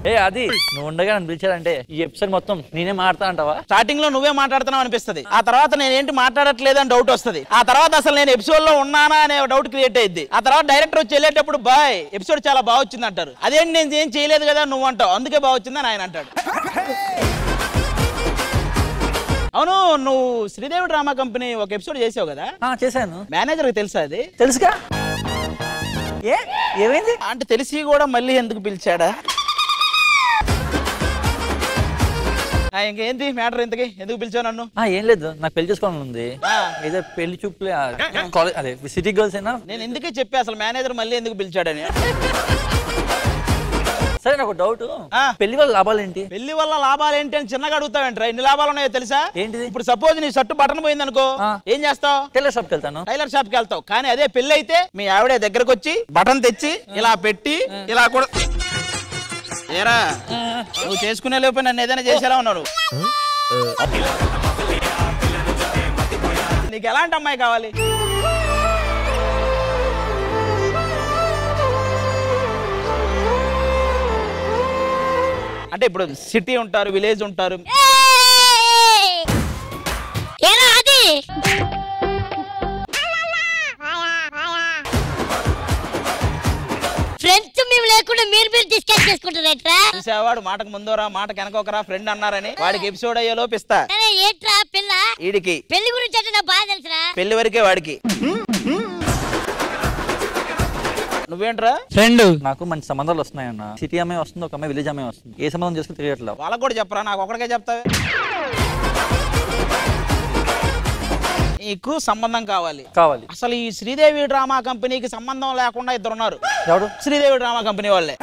ఏ అది నువ్వు ఉండగా నన్ను పిలిచాడంటే ఈ ఎపిసోడ్ మొత్తం నేనే మాట్లాడతా అంటావా? స్టార్టింగ్ లో నువ్వే మాట్లాడుతున్నావు అనిపిస్తుంది, ఆ తర్వాత నేనేంటి మాట్లాడట్లేదని డౌట్ వస్తుంది, ఆ తర్వాత అసలు నేను ఎపిసోడ్ లో ఉన్నానా అనే డౌట్ క్రియేట్ అయ్యింది, ఆ తర్వాత డైరెక్టర్ వచ్చి వెళ్ళేటప్పుడు బాయ్ ఎపిసోడ్ చాలా బాగా వచ్చింది అంటారు. అదేంటి నేను ఏం చేయలేదు కదా నువ్వు అంటావు, అందుకే బాగా వచ్చిందని ఆయన అంటాడు. అవును, నువ్వు శ్రీదేవి డ్రామా కంపెనీ ఒక ఎపిసోడ్ చేసావు కదా? చేశాను. మేనేజర్ తెలుసా? అది తెలుసుగా. ఏమైంది అంటే తెలిసి కూడా మళ్ళీ ఎందుకు పిలిచాడా? ఇంకేంటి మ్యాటర్, ఇంతకి ఎందుకు పిలిచావు నన్ను? ఏం లేదు, నాకు పెళ్లి చేసుకోవాలని ఉంది. ఏదో పెళ్లి చూపులే అదే సిటీ గర్ల్స్ అయినా. నేను ఎందుకే చెప్పా అసలు మేనేజర్ మళ్ళీ ఎందుకు పిలిచాడని. సరే నాకు డౌట్, పెళ్లి వల్ల లాభాలు ఏంటి? పెళ్లి వల్ల లాభాలు ఏంటి అని చిన్నగా అడుగుతావేంట్రా? ఎన్ని లాభాలు ఉన్నాయో తెలుసా? ఏంటిది? ఇప్పుడు సపోజ్ నీ షర్టు బటన్ పోయింది అనుకో, ఏం చేస్తావు? టైలర్ షాప్కి వెళ్తాను. టైలర్ షాప్కి వెళ్తావు. కానీ అదే పెళ్లి అయితే మీ ఆవిడే దగ్గరకు వచ్చి బటన్ తెచ్చి ఇలా పెట్టి ఇలా కూడా ఏరా నువ్వు చేసుకునే లోపు నన్ను ఏదైనా చేసేలా ఉన్నాడు. నీకు ఎలాంటి అమ్మాయి కావాలి? అంటే ఇప్పుడు సిటీ ఉంటారు, విలేజ్ ఉంటారు. ఫ్రెండ్స్ మేము లేకుండా మీరు డిస్కస్ చేసుకుంటారా? చూసేవాడు మాటకు ముందోరా మాటకు వెనకొకరా ఫ్రెండ్ అన్నారని వాడికి ఎపిసోడ్ అయ్యే లోపు ఇస్తా. ఏంట్రా పిల్ల? వీడికి పెళ్లి గురించి అంటే నాకు బాగా తెలుసురా. పెళ్లి వరకే వాడికి. నువ్వేంట్రా? ఫ్రెండ్. నాకు మంచి సంబంధాలు వస్తున్నాయన్న. సిటీ అమ్మాయి వస్తుంది, ఒక అమ్మాయి విలేజ్ అమ్మాయి వస్తుంది. ఏ సంబంధం చేసుకుని తిరగట్లేదు. వాళ్ళకి కూడా చెప్పరా, నాకు ఒకడికే చెప్తావే. నీకు సంబంధం కావాలి. అసలు ఈ శ్రీదేవి డ్రామా కంపెనీకి సంబంధం లేకుండా ఇద్దరు ఉన్నారు. ఎవరు? శ్రీదేవి డ్రామా కంపెనీ వాళ్ళే.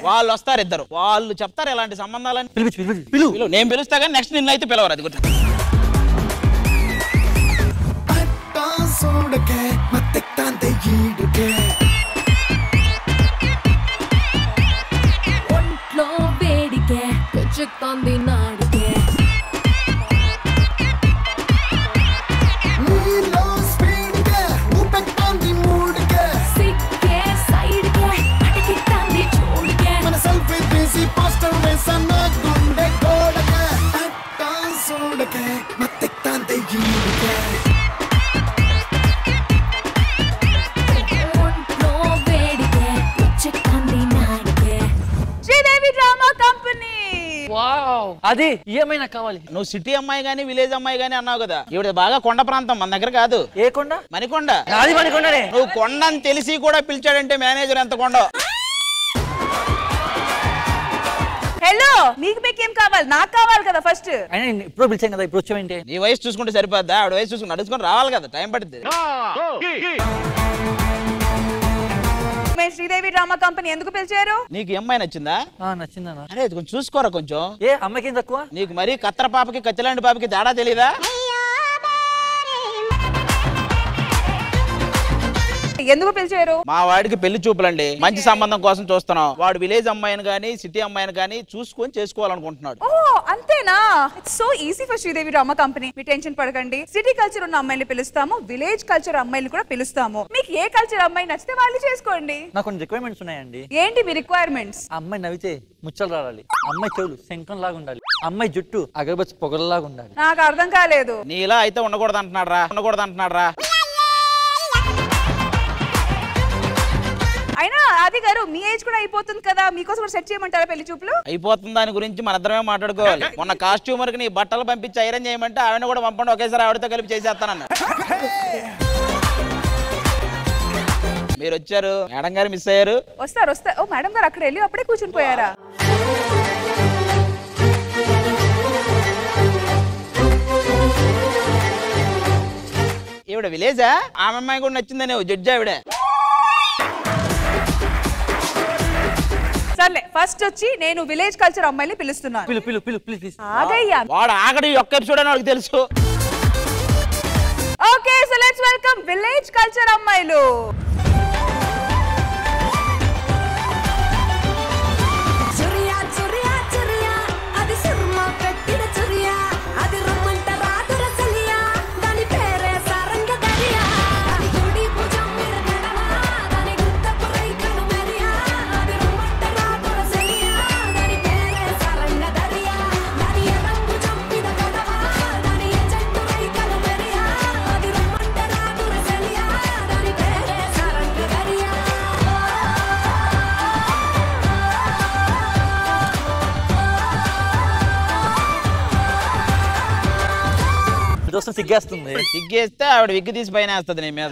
వాళ్ళు వస్తారు ఇద్దరు, వాళ్ళు చెప్తారు ఎలాంటి సంబంధాలని. పిలు, నేను పిలుస్తా కానీ నెక్స్ట్ నిన్న అయితే పిలవరు. అది గుర్తు. ఒంట్లో వేడికే పెంచుతోంది నాడికే అది ఏమైనా కావాలి. నువ్వు సిటీ అమ్మాయి గానీ విలేజ్ అమ్మాయి గానీ అన్నావు కదా, ఇవిడ బాగా కొండ ప్రాంతం, మన దగ్గర కాదు. ఏ కొండ? మణికొండ. అది మణికొండనే. నువ్వు కొండ అని తెలిసి కూడా పిలిచాడంటే మేనేజర్ ఎంత కొండ. హలో, మీకు ఏం కావాలి? నాకు కావాలి కదా ఫస్ట్. ఇప్పుడు పిలిచాం కదా, ఇప్పుడు వచ్చావేంటి? నీ వయసు చూసుకుంటే సరిపోద్దా? ఆవిడ వయసు చూసుకుని నడుచుకొని రావాలి కదా, టైం పడుతుంది. శ్రీదేవి డ్రామా కంపెనీ ఎందుకు పిలిచారు? నీకు అమ్మాయి నచ్చిందా? నచ్చిందన్నా. అరే కొంచెం చూసుకోరా కొంచెం. ఏ అమ్మాయికి తక్కువ? నీకు మరీ కత్తర పాపకి కచ్చలాంటి పాపకి తేడా తెలీదా? ఎందుకు పిలిచారు? మా వాడికి పెళ్లి చూపులండి, మంచి సంబంధం కోసం చూస్తున్నాం. వాడు విలేజ్ అమ్మాయిని గానీ సిటీ అమ్మాయిని గానీ చూసుకొని చేసుకోవాలనుకుంటున్నాడు. ఓ అంతేనా? It's so easy for Sridevi drama company. Me tension పడకండి. సిటీ కల్చర్ ఉన్న అమ్మాయిని పిలుస్తాము, విలేజ్ కల్చర్ అమ్మాయిని కూడా పిలుస్తాము. మీకు ఏ కల్చర్ అమ్మాయి నచ్చితే వాళ్ళు చేసుకోండి. నాకు కొన్ని రిక్వైర్మెంట్స్ ఉన్నాయండి. ఏంటి మీ రిక్వైర్మెంట్స్? అమ్మాయి నవ్వితే ముచ్చలు రావాలి, అమ్మాయి చెవులు శంఖం లాగా ఉండాలి, అమ్మాయి జుట్టు అగరబత్తి పొగలలాగా ఉండాలి. నాకు అర్థం కాలేదు. నీ ఇలా అయితే ఉండకూడదు అంటున్నాడు రా. అయినా ఆది గారు మీ ఏజ్ కూడా అయిపోతుంది కదా, మీకోసం కూడా సెట్ చేయమంటారా పెళ్లి చూపులు? అయిపోతుంది, దాని గురించి మన ఇద్దరమే మాట్లాడుకోవాలి. మొన్న కాస్ట్యూమర్ కి నీ బట్టలు పంపించి ఐరన్ చేయమంటే ఆవిడ కూడా పంపండి, ఒకేసారి ఆవిడతో కలిపి చేసేస్తానన్న. మీరు వచ్చారు, మేడం గారు మిస్ అయ్యారు. వస్తారు. ఓ మేడం గారు అక్కడ వెళ్ళి అప్పుడే కూర్చుని పోయారా? ఈవిడ విలేజా? ఆమె అమ్మాయి కూడా నచ్చిందనే జడ్జి ఆవిడ. సర్లే, ఫస్ట్ వచ్చి నేను విలేజ్ కల్చర్ అమ్మాయిని పిలుస్తున్నాను. వాడు ఆగడి ఒక్క ఎపిసోడ్ అని వాడికి తెలుసు. Okay, so let's welcome village culture అమ్మాయిలు. చూస్తే సిగ్గేస్తుంది. సిగ్గేస్తే ఆవిడ విగ్గు తీసి పైన వేస్తుంది నీ మీద.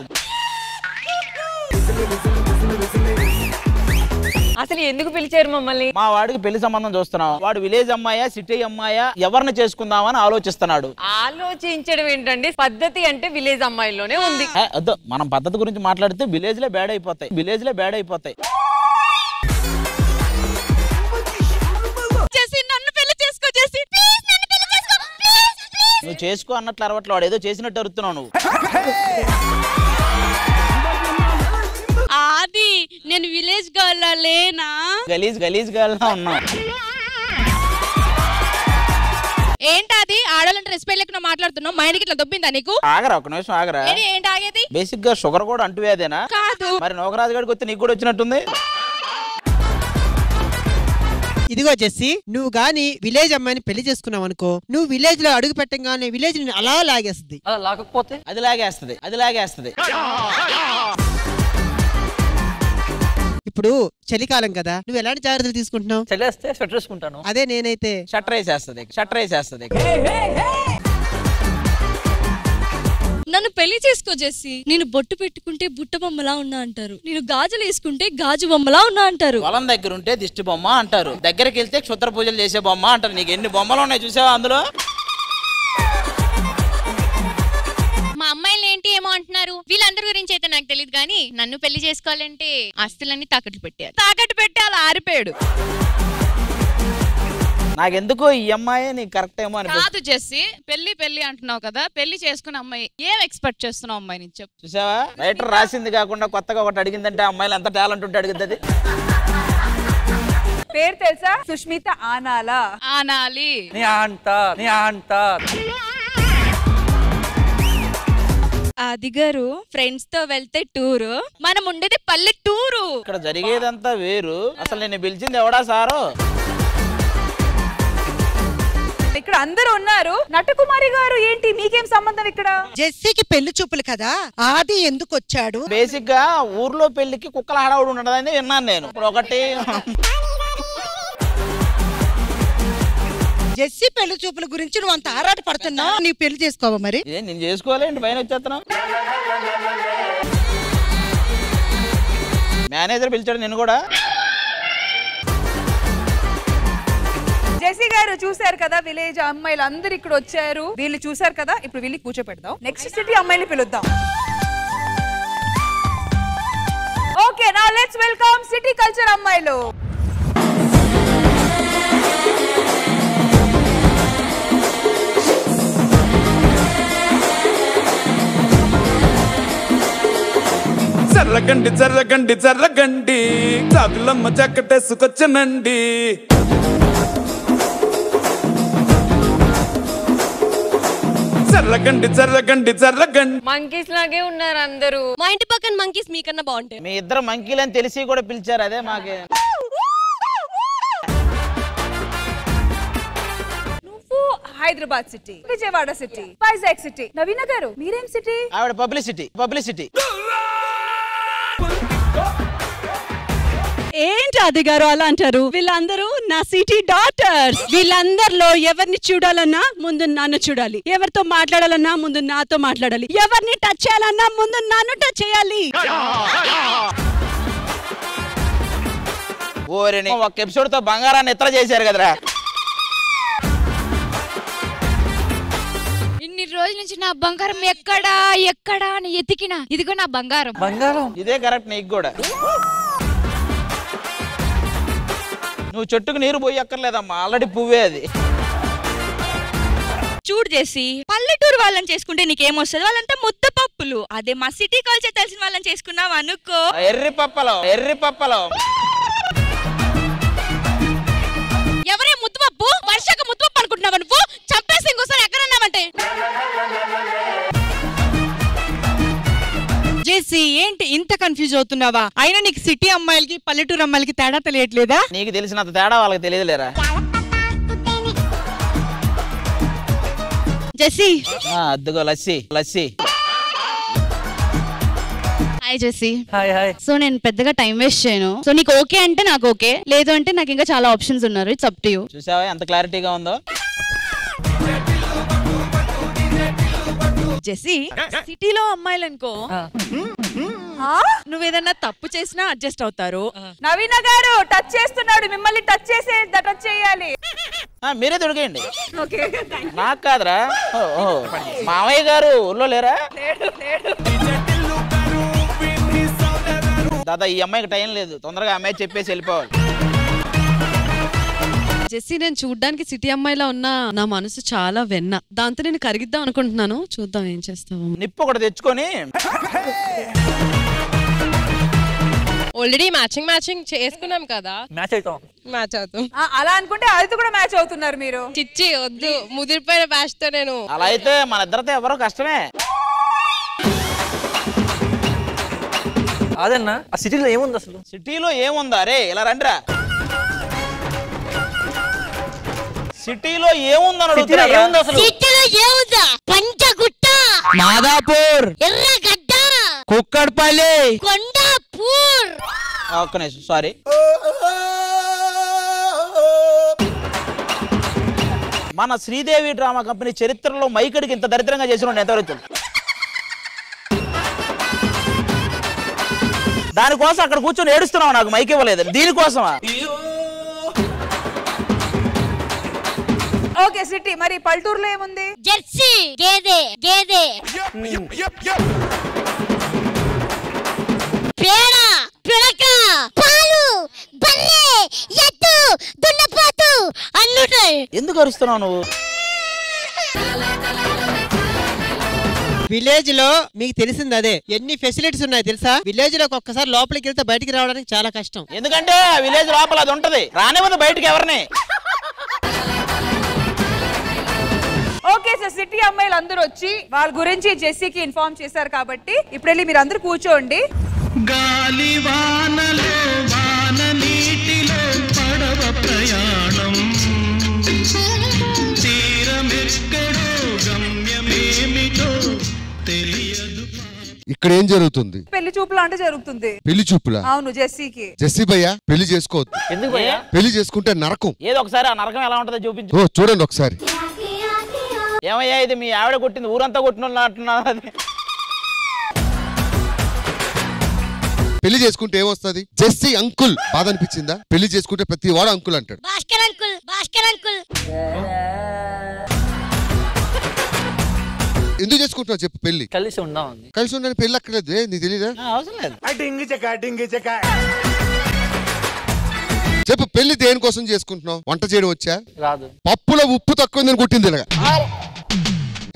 అసలు ఎందుకు పిలిచారు మమ్మల్ని? మా వాడికి పెళ్లి సంబంధం చూస్తున్నాం. వాడు విలేజ్ అమ్మాయా సిటీ అమ్మాయా ఎవరిని చేసుకుందామని ఆలోచిస్తున్నాడు. ఆలోచించడం ఏంటండి? పద్ధతి అంటే విలేజ్ అమ్మాయిలోనే ఉంది. అదో మనం పద్ధతి గురించి మాట్లాడితే విలేజ్ లో బ్యాడ్ అయిపోతాయి. నువ్వు చేసుకో అన్నట్లు అరవట్లు వాడు ఏదో చేసినట్టు అరుతున్నావు నువ్వు. అది నేను విలేజ్ గర్ల్ లేనా? గలీజ్ గర్ల్లా ఉన్నావు. ఏంటది ఆడాలంటే రెస్పెక్ట్ లేకుండా మాట్లాడుతున్నావు? మైండ్కి ఇట్లా దొబ్బిందా నీకు? ఆగరా ఒక నిమిషం ఆగరా. ఏంటి ఆగేది? బేసిక్ గా షుగర్ కూడా అంటువేదేనా? కాదు. మరి నోకరాజు గారికి వస్తే నీకు కూడా వచ్చినట్టుంది. ఇదిగో జెస్సీ, నువ్వు గాని విలేజ్ అమ్మాయిని పెళ్లి చేసుకున్నావు అనుకో, నువ్వు విలేజ్ లో అడుగు పెట్టంగానే విలేజ్ ని అలా లాగేస్తుంది. అలా లాగకపోతే అది లాగేస్తుంది. ఇప్పుడు చలికాలం కదా, నువ్వు ఎలాంటి జాగ్రత్తలు తీసుకుంటున్నావు? చలేస్తే స్వెటర్ వేసుకుంటాను. అదే నేనైతే షట్టర్ వేసేస్తుంది. నన్ను పెళ్లి చేసుకో జెస్సీ. నేను బొట్టు పెట్టుకుంటే బుట్ట బొమ్మలా ఉన్నా అంటారు, నేను గాజులు వేసుకుంటే గాజు బొమ్మలా ఉన్నా అంటారు, పొలం దగ్గర ఉంటే దిష్టి బొమ్మ అంటారు, దగ్గరికి వెళ్తే క్షుద్ర పూజలు చేసే బొమ్మ అంటారు. నీకు ఎన్ని బొమ్మలు ఉన్నాయి చూసావా అందులో? మా అమ్మాయిలు ఏంటి ఏమో అంటున్నారు. వీళ్ళందరి గురించి అయితే నాకు తెలియదు కానీ నన్ను పెళ్లి చేసుకోవాలంటే ఆస్తులన్నీ తాకట్టు పెట్టాలి. ఆరిపోయాడు. నాకెందుకో ఈ అమ్మాయి నీకు కరెక్ట్ ఏమో అని కాదు జెస్సీ, పెళ్లి అంటున్నావు కదా, పెళ్లి చేసుకున్న అమ్మాయి ఏం ఎక్స్పెక్ట్ చేస్తున్నావు అమ్మాయి నుంచి చెప్పు. చూసావా, రైటర్ రాసింది కాకుండా కొత్తగా ఒకటి అడిగిందంటే అమ్మాయిలు ఎంత టాలెంట్ ఉంటే అడుగుతుంది. పేరు తెలుసా? సుష్మిత ఆనాలా. ఆనాలి. నీ అంట అది గారు ఫ్రెండ్స్ తో వెళ్తే టూరు, మనం ఉండేది పల్లెటూరు. ఇక్కడ జరిగేదంతా వేరు. అసలు నేను పిలిచింది ఎవడా సారు? ఇక్కడ అందరూ ఉన్నారు. నటకుమారి గారు ఏంటి మీకేం సంబంధం ఇక్కడ? జెస్సీకి పెళ్లి చూపులు కదా, ఆది ఎందుకు వచ్చాడు? బేసిక్ గా ఊర్లో పెళ్లికి కుక్కల హడావుడు ఉండదని విన్నాను నేను. ఇప్పుడు ఒకటి జెస్సీ పెళ్లి చూపుల గురించి నువ్వు అంత ఆరాట పడుతున్నావు, నీ పెళ్లి చేసుకోవా మరి? నేను చేసుకోవాలేంటి, పైన వచ్చేస్తున్నావు. మేనేజర్ పిలిచాడు నేను కూడా. జెస్సీ గారు చూశారు కదా, విలేజ్ అమ్మాయిలు అందరు ఇక్కడ వచ్చారు. వీళ్ళు చూశారు కదా, ఇప్పుడు వీళ్ళకి కూర్చోపెడదాం. నెక్స్ట్ సిటీ అమ్మాయిని పిలుద్దాం. Okay, now let's welcome city culture అమ్మాయిలు. జర్రగండి చాకులమ్మ చక్కటేసుకొచ్చనండి. జర్రగండి మంకీస్ లాగే ఉన్నారు అందరూ. మా ఇంటి పక్కన మంకీస్ మీకన్నా బాగుంటాయి. మీ ఇద్దరు మంకీలని తెలిసి కూడా పిలిచారు. అదే మాకే. నువ్వు Hyderabad city, Vijayawada city, Vizag city. Naveena గారు మీరేం సిటీ? ఆవిడ పబ్లిసిటీ. ఏంటి అది గారు అలా అంటారు? వీళ్ళందరూ నా సిటీ డాటర్స్. వీళ్ళందరిలో ఎవరిని చూడాలన్నా ముందు నన్ను చూడాలి, ఎవరితో మాట్లాడాలన్నా ముందు నాతో మాట్లాడాలి, ఎవరిని టచ్ చేయాలన్నా ముందు నన్ను టచ్ చేయాలి. ఓరిని ఒక ఎపిసోడ్ తో బంగారాన్ని ఎత్ర చేశారు కదరా. ఇన్ని రోజుల నుంచి నా బంగారం ఎక్కడా అని ఎతికినా, ఇదిగో నా బంగారం. ఇదే కరెక్ట్ నీకు కూడా. నువ్వు చెట్టుకు నీరు పోయి అక్కర్లేదమ్మా, ఆల్రెడీ పువ్వే అది. చూడు చేసి పల్లెటూరు వాళ్ళని చేసుకుంటే నీకేమొస్తుంది? వాళ్ళంతా ముద్ద పప్పులు. అదే మా సిటీ కల్చర్ తెలిసిన వాళ్ళని చేసుకున్నావు అనుకో, ఎర్రి పప్పలో. ఎవరే ముద్దుపప్పు? వర్షక ముద్దుపప్పు అనుకుంటున్నావు నువ్వు? చంపేసి ఇంకోసారి ఎక్కడన్నావంటే. జెస్సీ ఏంటి ఇంత కన్ఫ్యూజ్ అవుతున్నావా? అయినా నీకు సిటీ అమ్మాయిలకి పల్లెటూరు అమ్మాయిలకి తేడా తెలియట్లేదా? నీకు తెలిసినంత తేడా వాళ్ళకి తెలియదులేరా. జెస్సీ అద్దుగో lassi. Hi Jessie. Hi. So నేను పెద్దగా టైం వేస్ట్ చేయను. సో నీకు ఓకే అంటే నాకు ఓకే, లేదు అంటే నాకు ఇంకా చాలా ఆప్షన్స్ ఉన్నారు. It's up to you. చూసావా ఎంత క్లారిటీగా ఉందో. జెస్సీ సిటీలో అమ్మాయిలు అనుకో నువ్వేదన్నా తప్పు చేసినా అడ్జస్ట్ అవుతారు. నవీన గారు టచ్ చేస్తున్నాడు, మిమ్మల్ని టచ్ చేసే టచ్ చేయాలి. మీరే తొడిగేయండి. నాకు కాదురా, మామయ్య గారు ఊర్లో లేరా? దాదా ఈ అమ్మాయికి టైం లేదు, తొందరగా అమ్మాయి చెప్పేసి వెళ్ళిపోవాలి. జెస్సీ నేను చూడ్డానికి సిటీ అమ్మాయిలా ఉన్నా నా మనసు చాలా వెన్న, దాంతో నేను కరిగిద్దాం అనుకుంటున్నాను. చూద్దాం ఏం చేస్తావు. నిప్పు ఒకటి తెచ్చుకొని ఆల్రెడీ మ్యాచింగ్ చేసుకున్నాం కదా, మ్యాచ్ అవుతాం. అలా అనుకుంటే అది కూడా మ్యాచ్ అవుతున్నారు మీరు. చిచ్చి వద్దు, ముదిరిపోయిన బ్యాచ్ తో నేను. అలా అయితే మన ఇద్దరితో ఎవరో కష్టమే. అదన్నా ఆ సిటీలో ఏముంది అసలు? సిటీలో ఏముందా రే, ఇలా రండిరా. సిటీలో ఏముందని అడుగుతున్నా అసలు? పంచగుట్ట, మాదాపూర్, ఎర్రగడ్డ, కుక్కడ్పల్లి, కొండాపూర్. ఒక్క నిమిషం, సారీ. మన శ్రీదేవి డ్రామా కంపెనీ చరిత్రలో మైకడికి ఇంత దరిద్రంగా చేసిన ఎంతవరకు? దానికోసం అక్కడ కూర్చొని ఏడుస్తున్నావు, నాకు మైక్ ఇవ్వలేదు, దీనికోసమా? ఓకే సిటీ, మరి పల్టూరులో ఏముంది? జెర్సీ, గేదె, పేడ, పిడక, పాలు, బర్రె, ఎద్దు, దున్నపోతు అన్నుంటాయి. ఎందుకు అరుస్తున్నావు నువ్వు? విలేజ్ లో మీకు తెలిసింది అదే, ఎన్ని ఫెసిలిటీస్ ఉన్నాయి తెలుసా? విలేజ్ లో ఒక్కసారి లోపలికి వెళ్తే బయటికి రావడానికి చాలా కష్టం. ఎందుకంటే విలేజ్ లోపల అది ఉంటది, రానివ్వదు బయటికి ఎవరిని. ఓకే సార్, సిటీ అమ్మాయిలు అందరూ వచ్చి వాళ్ళ గురించి జెస్సీకి ఇన్ఫార్మ్ చేశారు కాబట్టి ఇప్పుడు వెళ్ళి మీరు అందరూ కూర్చోండి. గాలి వానలో వాన నీటిలో పడవ ప్రయాణం, తీరమెక్కడో గమ్యమేమిటో తెలియదు. ఇక్కడ ఏం జరుగుతుంది? పెళ్లి చూపులు అంటే జరుగుతుంది. పెళ్లి చూపులా? అవును, జెస్సీకి. జెస్సీ భయ్యా పెళ్లి చేసుకోవద్దు. ఎందుకు భయ్యా? పెళ్లి చేసుకుంటే నరకం. ఏదో ఒకసారి ఆ నరకం ఎలా ఉంటుందో చూపించు. ఓ చూడండి ఒకసారి. ఏమయ్యా ఇది మీ ఆవిడ కొట్టింది, ఊరంతా కొట్టిన. పెళ్లి చేసుకుంటే ఏమొస్తుంది? జెస్సీ అంకుల్ బాధ అనిపించిందా? పెళ్లి చేసుకుంటే ప్రతి వాడు అంకుల్ అంటాడు. భాస్కర్ అంకుల్. ఎందుకు చేసుకుంటున్నావు చెప్పు పెళ్లి? కలిసి ఉందాం. కలిసి ఉండని పెళ్లి అక్కర్లేదు, నీకు తెలీదా? అవసరం లేదు. చెప్పు పెళ్లి దేనికోసం చేసుకుంటున్నావు? వంట చేయడం వచ్చా? రాదు. పప్పులో ఉప్పు తక్కువ కొట్టింది ఇలాగా.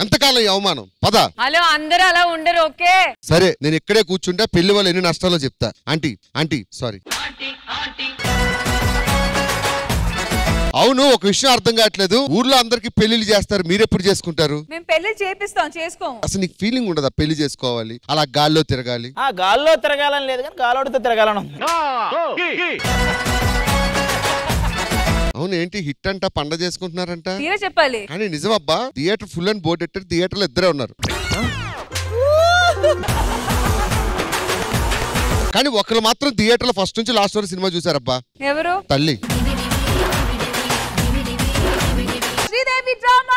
ఎంతకాలం ఈ అవమానం? పద. హలో, అందరూ అలా ఉండరు. ఓకే సరే, నేను ఇక్కడే కూర్చుంటా, పెళ్లి వల్ల ఎన్ని నష్టాలో చెప్తా. Aunty sorry. అవును, ఒక విషయం అర్థం కావట్లేదు, ఊర్లో అందరికి పెళ్లిళ్ళు చేస్తారు, మీరెప్పుడు చేసుకుంటారు? మేము పెళ్లి చేపిస్తాం, చేసుకోము. అసలు నీకు ఫీలింగ్ ఉండదా పెళ్లి చేసుకోవాలి, అలా గాల్లో తిరగాలి? గాల్లో తిరగాలని లేదు కానీ గాలోడితో తిరగాలని ఉంది. అవును, ఏంటి హిట్ అంట, పండ చేసుకుంటున్నారంట? మీరే చెప్పాలి. కానీ నిజమబ్బా, థియేటర్ ఫుల్ అండ్ బోర్డు ఎట్టారు, థియేటర్లో ఇద్దరే ఉన్నారు. కానీ ఒకరు మాత్రం థియేటర్లో ఫస్ట్ నుంచి లాస్ట్ వరకు సినిమా చూసారబ్బా. ఎవరు? తల్లి. శ్రీదేవి డ్రామా